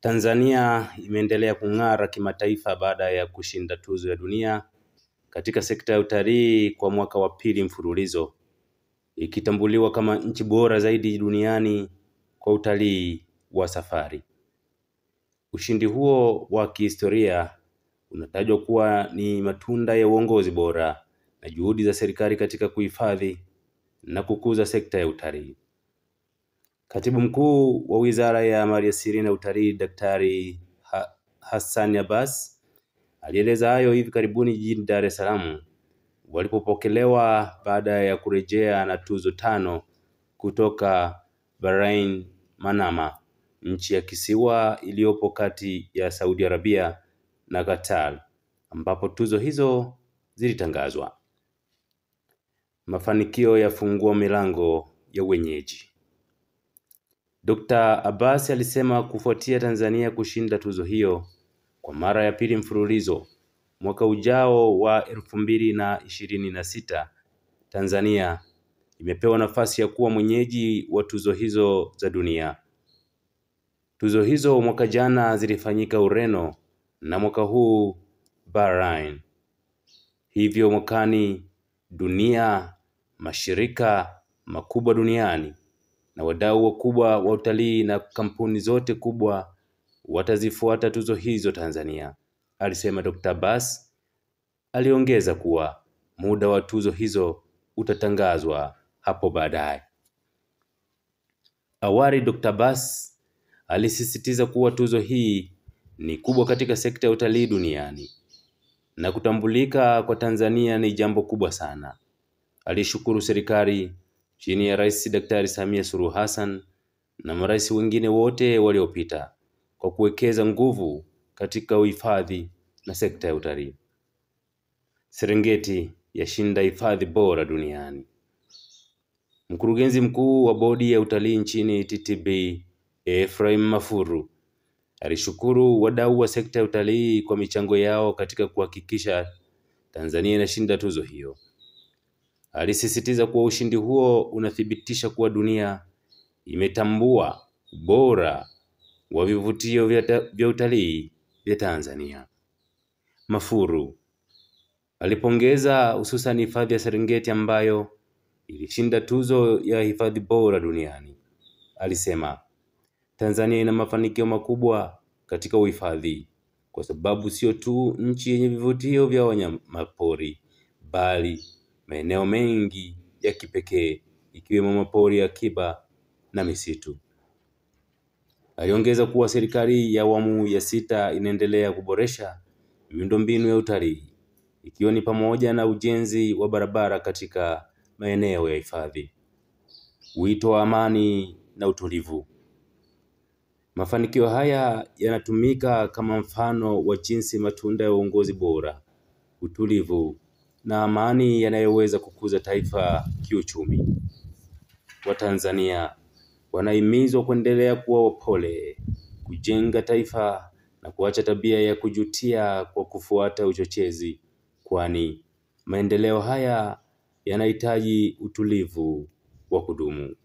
Tanzania imeendelea kung'ara kimataifa baada ya kushinda tuzo ya dunia katika sekta ya utalii kwa mwaka wa pili mfululizo, ikitambuliwa kama nchi bora zaidi duniani kwa utalii wa safari. Ushindi huo wa kihistoria unatajwa kuwa ni matunda ya uongozi bora na juhudi za serikali katika kuhifadhi na kukuza sekta ya utalii. Katibu Mkuu wa Wizara ya Maliasili na Utalii, Daktari Hassan Abbas alieleza hayo hivi karibuni jijini Dar es Salaam walipopokelewa baada ya kurejea na tuzo 5 kutoka Bahrain Manama, nchi ya kisiwa iliyopo kati ya Saudi Arabia na Qatar, ambapo tuzo hizo zilitangazwa. Mafanikio yafungua milango ya wenyeji. Dr. Abbas alisema kufuatia Tanzania kushinda tuzo hiyo kwa mara ya pili mfululizo, mwaka ujao wa 2026 Tanzania imepewa nafasi ya kuwa mwenyeji wa tuzo hizo za dunia. Tuzo hizo mwaka jana zilifanyika Ureno na mwaka huu Bahrain. Hivyo mwakani dunia, mashirika makubwa duniani na wadau wakubwa wa utalii na kampuni zote kubwa watazifuata tuzo hizo Tanzania, alisema Dr. Abbas. Aliongeza kuwa muda wa tuzo hizo utatangazwa hapo baadaye. Awali Dr. Abbas alisisitiza kuwa tuzo hii ni kubwa katika sekta ya utalii duniani na kutambulika kwa Tanzania ni jambo kubwa sana. Alishukuru serikali chini ya Rais Daktari Samia Suluhu Hassan na marais wengine wote waliopita kwa kuwekeza nguvu katika uhifadhi na sekta ya utalii. Serengeti yashinda hifadhi bora duniani. Mkurugenzi mkuu wa bodi ya utalii nchini TTB, Ephraim Mafuru, alishukuru wadau wa sekta ya utalii kwa michango yao katika kuhakikisha Tanzania inashinda tuzo hiyo. Alisisitiza kuwa ushindi huo unathibitisha kuwa dunia imetambua ubora wa vivutio vya utalii vya Tanzania. Mafuru alipongeza hususan hifadhi ya Serengeti ambayo ilishinda tuzo ya hifadhi bora duniani. Alisema Tanzania ina mafanikio makubwa katika uhifadhi kwa sababu sio tu nchi yenye vivutio vya wanyamapori, bali maeneo mengi ya kipekee ikiwemo mapori ya akiba na misitu. Aliongeza kuwa serikali ya awamu ya 6 inaendelea kuboresha miundombinu ya utalii, ikiwa ni pamoja na ujenzi wa barabara katika maeneo ya hifadhi. Wito wa amani na utulivu. Mafanikio haya yanatumika kama mfano wa jinsi matunda ya uongozi bora, utulivu na amani yanayoweza kukuza taifa kiuchumi. Watanzania wanahimizwa kuendelea kuwa wapole, kujenga taifa na kuacha tabia ya kujutia kwa kufuata uchochezi, kwani maendeleo haya yanahitaji utulivu wa kudumu.